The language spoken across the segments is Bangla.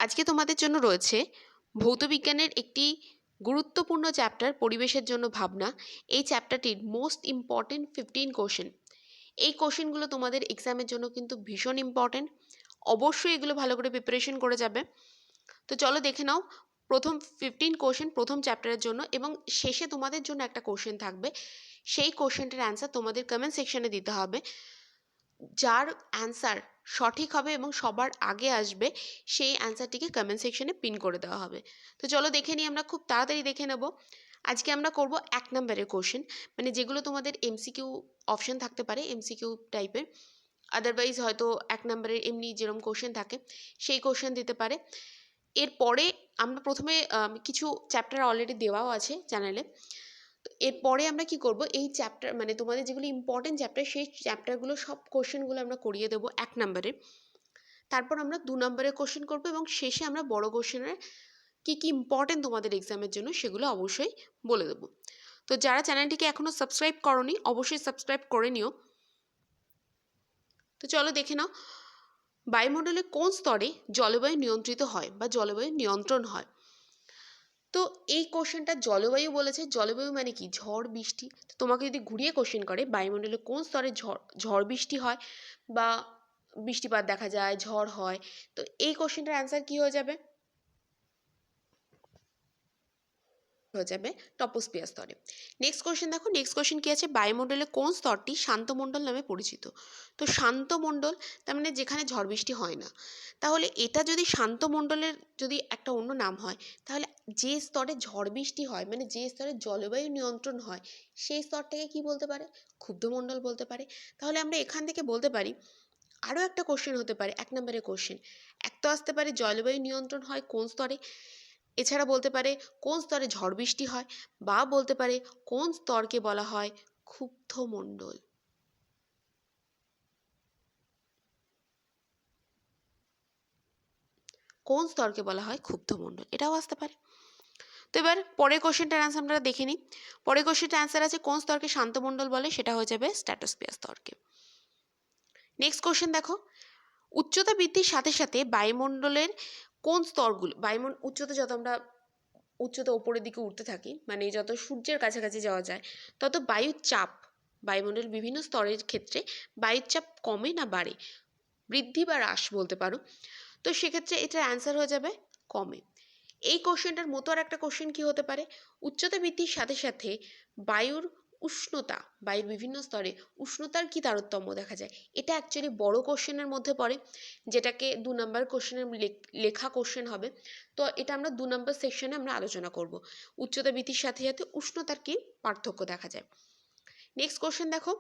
আজকে তোমাদের জন্য রয়েছে ভৌতবিজ্ঞানের একটি গুরুত্বপূর্ণ চ্যাপ্টার পরিবেশের জন্য ভাবনা। এই চ্যাপ্টারটির মোস্ট ইম্পর্টেন্ট 15 কোশ্চেন। এই কোশ্চেনগুলো তোমাদের এক্সামের জন্য কিন্তু ভীষণ ইম্পর্টেন্ট। অবশ্যই এগুলো ভালো করে প্রিপারেশন করে যাবে। তো চলো দেখে নাও প্রথম 15 কোশ্চেন প্রথম চ্যাপ্টারের জন্য, এবং শেষে তোমাদের জন্য একটা কোশ্চেন থাকবে। সেই কোশ্চেনটার অ্যান্সার তোমাদের কমেন্ট সেকশনে দিতে হবে। যার অ্যান্সার সঠিক হবে এবং সবার আগে আসবে সেই অ্যান্সারটিকে কমেন্ট সেকশনে পিন করে দেওয়া হবে। তো চলো দেখে নিই, আমরা খুব তাড়াতাড়ি দেখে নেব। আজকে আমরা করব 1 নম্বরের কোশ্চেন, মানে যেগুলো তোমাদের এমসিকিউ অপশন থাকতে পারে, এমসিকিউ টাইপের। আদারওয়াইজ হয়তো 1 নম্বরের এমনি যেরকম কোশ্চেন থাকে সেই কোশ্চেন দিতে পারে। এরপরে আমরা প্রথমে কিছু চ্যাপ্টার অলরেডি দেওয়াও আছে চ্যানেলে। তো এরপরে আমরা কি করব, এই চ্যাপ্টার মানে তোমাদের যেগুলো ইম্পর্টেন্ট চ্যাপ্টার সেই চ্যাপ্টারগুলো সব কোশ্চেনগুলো আমরা করিয়ে দেবো 1 নম্বরের। তারপর আমরা 2 নম্বরের কোশ্চেন করবো এবং শেষে আমরা বড় কোশ্চেনের কি কি ইম্পর্টেন্ট তোমাদের এক্সামের জন্য সেগুলো অবশ্যই বলে দেবো। তো যারা চ্যানেলটিকে এখনও সাবস্ক্রাইব করোনি অবশ্যই সাবস্ক্রাইব করে নিও। তো চলো দেখে নাও, বায়ুমণ্ডলের কোন স্তরে জলবায়ু নিয়ন্ত্রিত হয় বা জলবায়ু নিয়ন্ত্রণ হয়। তো এই কোশ্চেনটা জলবায়ু বলেছে। জলবায়ু মানে কি? ঝড় বৃষ্টি। তোমাকে যদি ঘুরিয়ে কোশ্চেন করে বায়ুমণ্ডলে কোন স্তরে ঝড় বৃষ্টি হয় বা বৃষ্টিপাত দেখা যায়, ঝড় হয়, তো এই কোশ্চেনটার অ্যান্সার কি হয়ে যাবে? টপোস্ফিয়ার স্তরে। নেক্সট কোশ্চেন দেখো, নেক্সট কোশ্চেন কি আছে, বায়ুমণ্ডলের কোন স্তরটি শান্তমণ্ডল নামে পরিচিত। তো শান্তমণ্ডল তার মানে যেখানে ঝড় বৃষ্টি হয় না। তাহলে এটা যদি শান্তমণ্ডলের যদি একটা অন্য নাম হয়, তাহলে যে স্তরে ঝড় বৃষ্টি হয় মানে যে স্তরে জলবায়ু নিয়ন্ত্রণ হয় সেই স্তরটাকে কি বলতে পারে? ক্ষুব্ধমণ্ডল বলতে পারে। তাহলে আমরা এখান থেকে বলতে পারি আরও একটা কোশ্চেন হতে পারে 1 নম্বরের কোশ্চেন। এক তো আসতে পারে জলবায়ু নিয়ন্ত্রণ হয় কোন স্তরে, এছাড়া বলতে পারে কোন স্তরে ঝড় বৃষ্টি হয়, বা বলতে পারে কোন স্তরকে বলা হয় ক্ষুব্ধমণ্ডল। কোন স্তরকে বলা হয় ক্ষুব্ধমণ্ডল, এটাও আসতে পারে। তো এবার পরের কোশ্চেনটার অ্যান্সার আমরা দেখে নিই। পরের কোশ্চেনটার অ্যান্সার আছে কোন স্তরকে শান্তমণ্ডল বলে, সেটা হয়ে যাবে স্ট্র্যাটোস্ফিয়ার স্তরকে। নেক্সট কোশ্চেন দেখো, উচ্চতা বৃদ্ধির সাথে সাথে বায়ুমণ্ডলের কোন স্তরগুলো, উচ্চতা যত আমরা উচ্চতা উপরের দিকে উঠতে থাকি মানে যত সূর্যের কাছাকাছি যাওয়া যায় তত বায়ুর চাপ, বায়ুমণ্ডল বিভিন্ন স্তরের ক্ষেত্রে বায়ুর চাপ কমে না বাড়ে, বৃদ্ধি বা হ্রাস বলতে পারো। তো সেক্ষেত্রে এটার অ্যান্সার হয়ে যাবে কমে। এই কোশ্চেনটার মতো আর একটা কোশ্চেন কি হতে পারে, উচ্চতা বৃদ্ধির সাথে সাথে বায়ুর উষ্ণতা, বায়ুর বিভিন্ন স্তরে উষ্ণতার কি তারতম্য দেখা যায়। এটা অ্যাকচুয়ালি বড় কোশ্চেনের মধ্যে পড়ে, যেটাকে 2 নম্বর কোশ্চেনের লেখা কোশ্চেন হবে। তো এটা আমরা 2 নম্বর সেকশনে আমরা আলোচনা করব, উচ্চতা বৃদ্ধির সাথে সাথে উষ্ণতার কি পার্থক্য দেখা যায়। নেক্সট কোশ্চেন দেখো,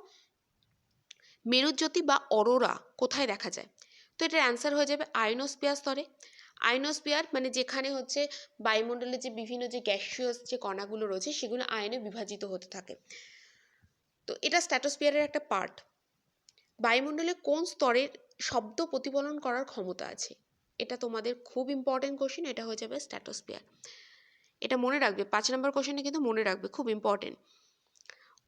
মেরুজ্যোতি বা অরোরা কোথায় দেখা যায়। তো এটার অ্যান্সার হয়ে যাবে আয়নোস্ফিয়ার স্তরে। আয়নোস্ফিয়ার মানে যেখানে হচ্ছে বায়ুমণ্ডলে যে বিভিন্ন যে গ্যাসীয় যে কণাগুলো রয়েছে সেগুলো আয়নে বিভাজিত হতে থাকে। তো এটা স্ট্র্যাটোস্ফিয়ারের একটা পার্ট। বায়ুমণ্ডলে কোন স্তরের শব্দ প্রতিফলন করার ক্ষমতা আছে, এটা তোমাদের খুব ইম্পর্টেন্ট কোশ্চেন, এটা হয়ে যাবে স্ট্র্যাটোস্ফিয়ার। এটা মনে রাখবে, 5 নম্বর কোশ্চেনে কিন্তু মনে রাখবে, খুব ইম্পর্টেন্ট।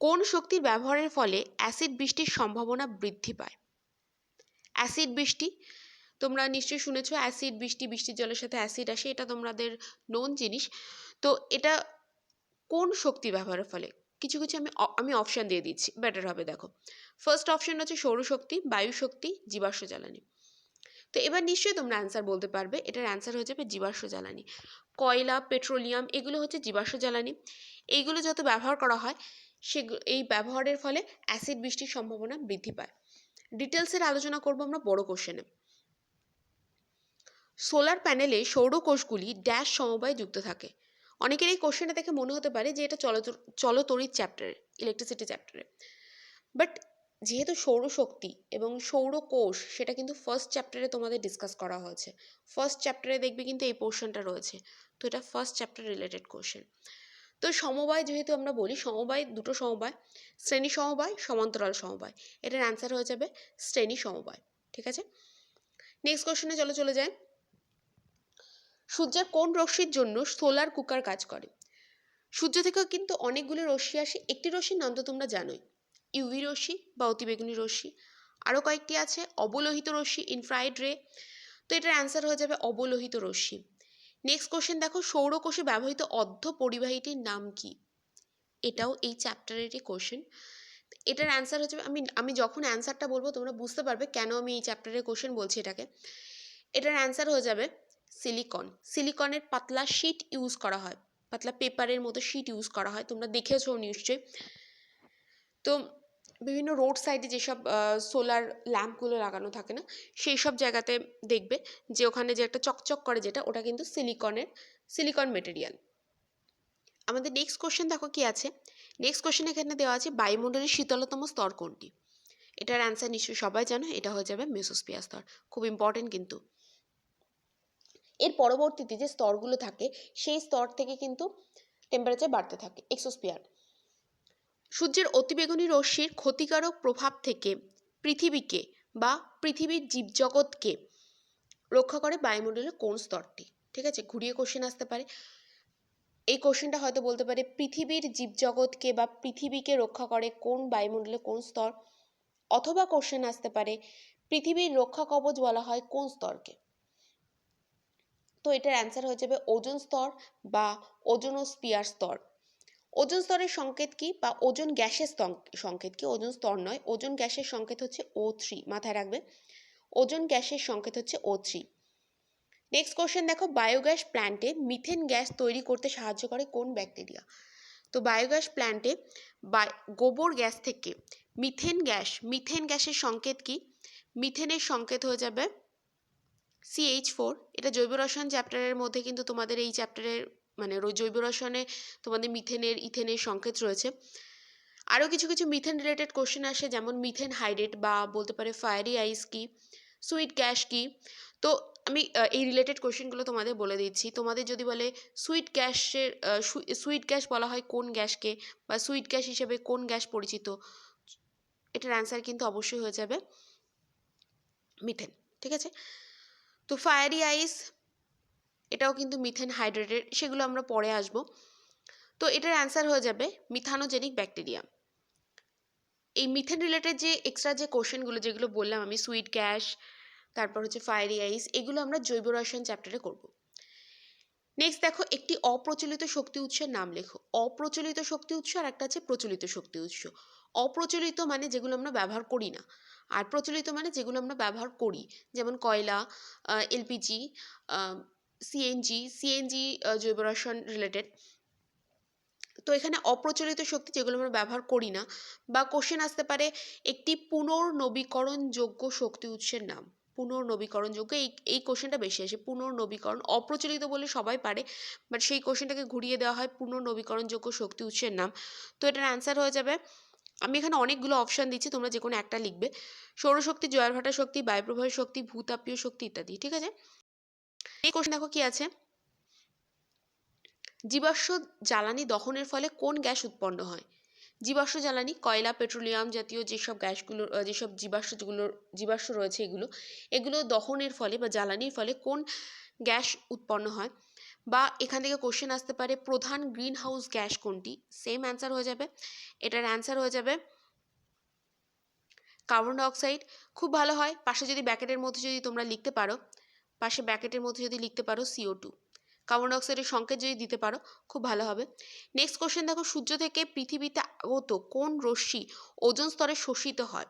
কোন শক্তির ব্যবহারের ফলে অ্যাসিড বৃষ্টির সম্ভাবনা বৃদ্ধি পায়। অ্যাসিড বৃষ্টি তোমরা নিশ্চয়ই শুনেছো, অ্যাসিড বৃষ্টি, বৃষ্টির জলের সাথে অ্যাসিড আসে, এটা তোমাদের নোন জিনিস। তো এটা কোন শক্তি ব্যবহারের ফলে, কিছু কিছু আমি অপশান দিয়ে দিচ্ছি, বেটার হবে দেখো। ফার্স্ট অপশন হচ্ছে সৌরশক্তি, বায়ু শক্তি, জীবাশ্ম জ্বালানি। তো এবার নিশ্চয়ই তোমরা অ্যান্সার বলতে পারবে, এটার অ্যান্সার হয়ে যাবে জীবাশ্ম জ্বালানি। কয়লা, পেট্রোলিয়াম এগুলো হচ্ছে জীবাশ্ম জ্বালানি। এইগুলো যত ব্যবহার করা হয় এই ব্যবহারের ফলে অ্যাসিড বৃষ্টির সম্ভাবনা বৃদ্ধি পায়। ডিটেলসের আলোচনা করবো আমরা বড় কোশ্চেনে। সোলার প্যানেলে সৌরকোষগুলি ড্যাশ সমবায়ে যুক্ত থাকে। অনেকের এই কোশ্চেনটা দেখে মনে হতে পারে যে এটা চলতড়িৎ চ্যাপ্টারে, ইলেকট্রিসিটি চ্যাপ্টারে, বাট যেহেতু সৌরশক্তি এবং সৌরকোষ সেটা কিন্তু ফার্স্ট চ্যাপ্টারে তোমাদের ডিসকাস করা হয়েছে। ফার্স্ট চ্যাপ্টারে দেখবে কিন্তু এই পোর্শনটা রয়েছে। তো এটা ফার্স্ট চ্যাপ্টার রিলেটেড কোশ্চেন। তো সমবায় যেহেতু আমরা বলি, সমবায় দুটো সমবায়, শ্রেণী সমবায়, সমান্তরাল সমবায়, এটার অ্যান্সার হয়ে যাবে শ্রেণী সমবায়। ঠিক আছে, নেক্সট কোশ্চেনে চলে যায়। সূর্যের কোন রশ্মির জন্য সোলার কুকার কাজ করে। সূর্য থেকেও কিন্তু অনেকগুলো রশ্মি আসে, একটি রশ্মির নাম তো তোমরা জানোই, ইউভি রশ্মি বা অতিবেগুনি রশ্মি। আরও কয়েকটি আছে, অবলোহিত রশ্মি, ইনফ্রারেড রে। তো তো এটার অ্যান্সার হয়ে যাবে অবলোহিত রশ্মি। নেক্সট কোশ্চেন দেখো, সৌরকোষে ব্যবহৃত অর্ধ পরিবাহীটির নাম কি? এটাও এই চ্যাপ্টারেরই কোশ্চেন। এটার অ্যান্সার হচ্ছে, আমি যখন অ্যান্সারটা বলবো তোমরা বুঝতে পারবে কেন আমি এই চ্যাপ্টারের কোশ্চেন বলছি এটাকে। এটার অ্যান্সার হয়ে যাবে সিলিকন। সিলিকনের পাতলা শিট ইউজ করা হয়, পাতলা পেপারের মতো শিট ইউজ করা হয়, তোমরা দেখেছো নিশ্চয়ই। তো বিভিন্ন রোড সাইডে যেসব সোলার ল্যাম্পগুলো লাগানো থাকে না, সেই সব জায়গাতে দেখবে যে ওখানে যে একটা চকচক করে যেটা, ওটা কিন্তু সিলিকন মেটেরিয়াল। আমাদের নেক্সট কোশ্চেন দেখো কি আছে। নেক্সট কোশ্চেন এখানে দেওয়া আছে বায়ুমণ্ডলের শীতলতম স্তর কোনটি? এটার অ্যান্সার নিশ্চয়ই সবাই জানো, এটা হয়ে যাবে মেসোস্ফিয়ার স্তর। খুব ইম্পর্টেন্ট কিন্তু। এর পরবর্তীতে যে স্তরগুলো থাকে সেই স্তর থেকে কিন্তু টেম্পারেচার বাড়তে থাকে, এক্সোস্ফিয়ার। সূর্যের অতিবেগুনি রশ্মির ক্ষতিকারক প্রভাব থেকে পৃথিবীকে বা পৃথিবীর জীবজগৎকে রক্ষা করে বায়ুমণ্ডলের কোন স্তরটি? ঠিক আছে, ঘুরিয়ে কোশ্চেন আসতে পারে। এই কোশ্চেনটা হয়তো বলতে পারে পৃথিবীর জীবজগৎকে বা পৃথিবীকে রক্ষা করে কোন বায়ুমণ্ডলের কোন স্তর, অথবা কোশ্চেন আসতে পারে পৃথিবীর রক্ষা কবচ বলা হয় কোন স্তরকে? তো এটার অ্যান্সার হয়ে যাবে ওজোন স্তর বা ওজোনোস্ফিয়ার স্তর। ওজোন স্তরের সংকেত কি, বা ওজোন গ্যাসের সংকেত কি? ওজোন স্তর নয়, ওজোন গ্যাসের সংকেত হচ্ছে O3, মাথায় রাখবে। ওজোন গ্যাসের সংকেত হচ্ছে O3। নেক্সট কোশ্চেন দেখো, বায়োগ্যাস প্ল্যান্টে মিথেন গ্যাস তৈরি করতে সাহায্য করে কোন ব্যাকটেরিয়া? তো বায়োগ্যাস প্ল্যান্টে গোবর গ্যাস থেকে মিথেন গ্যাসের সংকেত কি? মিথেনের সংকেত হয়ে যাবে CH4। এটা জৈব রসায়ন চ্যাপ্টারের মধ্যে কিন্তু তোমাদের এই চ্যাপ্টারের মানে জৈব রসায়নে তোমাদের মিথেনের ইথেনের সংকেত রয়েছে। আরও কিছু কিছু মিথেন রিলেটেড কোশ্চেন আসে, যেমন মিথেন হাইড্রেট বা বলতে পারে ফায়ারি আইস কি, সুইট গ্যাস কি। তো আমি এই রিলেটেড কোশ্চেনগুলো তোমাদের বলে দিচ্ছি। তোমাদের যদি বলে সুইট গ্যাস বলা হয় কোন গ্যাসকে, বা সুইট গ্যাস হিসেবে কোন গ্যাস পরিচিত, এটার অ্যান্সার কিন্তু অবশ্যই হয়ে যাবে মিথেন। ঠিক আছে, তো ফায়ারি আইস এটাও কিন্তু মিথেন হাইড্রেটেড, সেগুলো আমরা পরে আসব। তো এটার অ্যান্সার হয়ে যাবে মিথানোজেনিক ব্যাকটেরিয়া। এই মিথেন রিলেটেড যে এক্সট্রা যে কোশ্চেনগুলো যেগুলো বললাম আমি, সুইট গ্যাস, তারপর হচ্ছে ফায়ারি আইস, এগুলো আমরা জৈব রসায়ন চ্যাপ্টারে করব। নেক্সট দেখো, একটি অপ্রচলিত শক্তি উৎসের নাম লেখো। অপ্রচলিত শক্তি উৎস আর একটা আছে প্রচলিত শক্তি উৎস। অপ্রচলিত মানে যেগুলো আমরা ব্যবহার করি না, আর প্রচলিত মানে যেগুলো আমরা ব্যবহার করি, যেমন কয়লা, এলপিজি, সিএনজি জৈব রসায়ন রিলেটেড। তো এখানে অপ্রচলিত শক্তি যেগুলো আমরা ব্যবহার করি না, বা কোশ্চেন আসতে পারে একটি পুনর্নবীকরণযোগ্য শক্তি উৎসের নাম। পুনর্নবীকরণযোগ্য, এই কোশ্চেনটা বেশি আসে। পুনর্নবীকরণ, অপ্রচলিত বলে সবাই পারে, বাট সেই কোশ্চেনটাকে ঘুরিয়ে দেওয়া হয় পুনর্নবীকরণযোগ্য শক্তি উৎসের নাম। তো এটার অ্যান্সার হয়ে যাবে, আমি এখানে অনেকগুলো অপশান দিচ্ছি, তোমরা যে কোনো একটা লিখবে। সৌরশক্তি, জোয়ারভাটা শক্তি, বায়ুপ্রবাহের শক্তি, ভূতাপীয় শক্তি ইত্যাদি। ঠিক আছে, এই কোশ্চেন দেখো কি আছে। জীবাশ্ম জ্বালানি দহনের ফলে কোন গ্যাস উৎপন্ন হয়? জীবাশ্ম জ্বালানি, কয়লা, পেট্রোলিয়াম জাতীয় যেসব গ্যাসগুলো, যেসব জীবাশ্ম রয়েছে, এগুলো দহনের ফলে বা জ্বালানির ফলে কোন গ্যাস উৎপন্ন হয়? বা এখান থেকে কোশ্চেন আসতে পারে প্রধান গ্রিন হাউস গ্যাস কোনটি? সেম অ্যান্সার হয়ে যাবে, এটার অ্যান্সার হয়ে যাবে কার্বন ডাইঅক্সাইড। খুব ভালো হয় পাশে যদি ব্র্যাকেটের মধ্যে যদি তোমরা লিখতে পারো, পাশে ব্র্যাকেটের মধ্যে যদি লিখতে পারো CO2, কার্বন ডাইঅক্সাইডের সংকেত যদি দিতে পারো খুব ভালো হবে। নেক্সট কোশ্চেন দেখো, সূর্য থেকে পৃথিবীতে আগত কোন রশ্মি ওজোন স্তরে শোষিত হয়?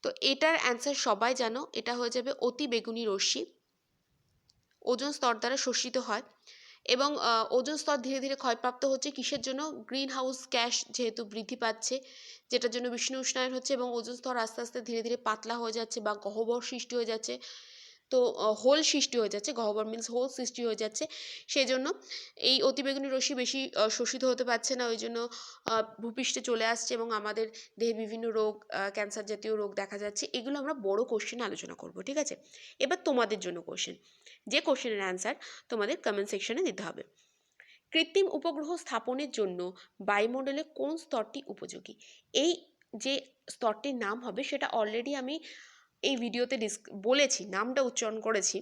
তো এটার অ্যান্সার সবাই জানো, এটা হয়ে যাবে অতি বেগুনি রশ্মি, ওজোন স্তর দ্বারা শোষিত হয়। এবং ওজোন স্তর ধীরে ধীরে ক্ষয়প্রাপ্ত হচ্ছে কিসের জন্য? গ্রিন হাউস গ্যাস যেহেতু বৃদ্ধি পাচ্ছে, যেটার জন্য বিশ্ব উষ্ণায়ন হচ্ছে, এবং ওজোন স্তর আস্তে আস্তে ধীরে ধীরে পাতলা হয়ে যাচ্ছে বা গহ্বর সৃষ্টি হয়ে যাচ্ছে। তো হোল সৃষ্টি হয়ে যাচ্ছে, গহ্বর মিন্স হোল সৃষ্টি হয়ে যাচ্ছে। সেই জন্য এই অতিবেগুনি রশ্মি বেশি শোষিত হতে পারছে না, ওই জন্য ভূপৃষ্ঠে চলে আসছে এবং আমাদের দেহে বিভিন্ন রোগ, ক্যান্সার জাতীয় রোগ দেখা যাচ্ছে। এগুলো আমরা বড় কোশ্চেনে আলোচনা করব। ঠিক আছে, এবার তোমাদের জন্য কোশ্চেন, যে কোশ্চেনের অ্যান্সার তোমাদের কমেন্ট সেকশনে দিতে হবে। কৃত্রিম উপগ্রহ স্থাপনের জন্য বায়ুমণ্ডলে কোন স্তরটি উপযোগী? এই যে স্তরটির নাম হবে সেটা অলরেডি আমি এই ভিডিওতে বলেছি, নামটা উচ্চারণ করেছি।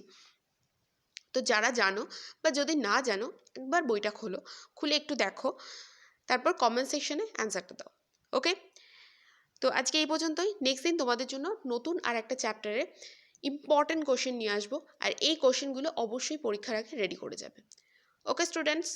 তো যারা জানো বা যদি না জানো, একবার বইটা খোলো, খুলে একটু দেখো, তারপর কমেন্ট সেকশনে অ্যান্সারটা দাও। ওকে, তো আজকে এই পর্যন্তই। নেক্সট দিন তোমাদের জন্য নতুন আর একটা চ্যাপ্টারে ইম্পর্টেন্ট কোশ্চেন নিয়ে আসবো, আর এই কোশ্চেনগুলো অবশ্যই পরীক্ষার আগে রেডি করে যাবে। Okay students,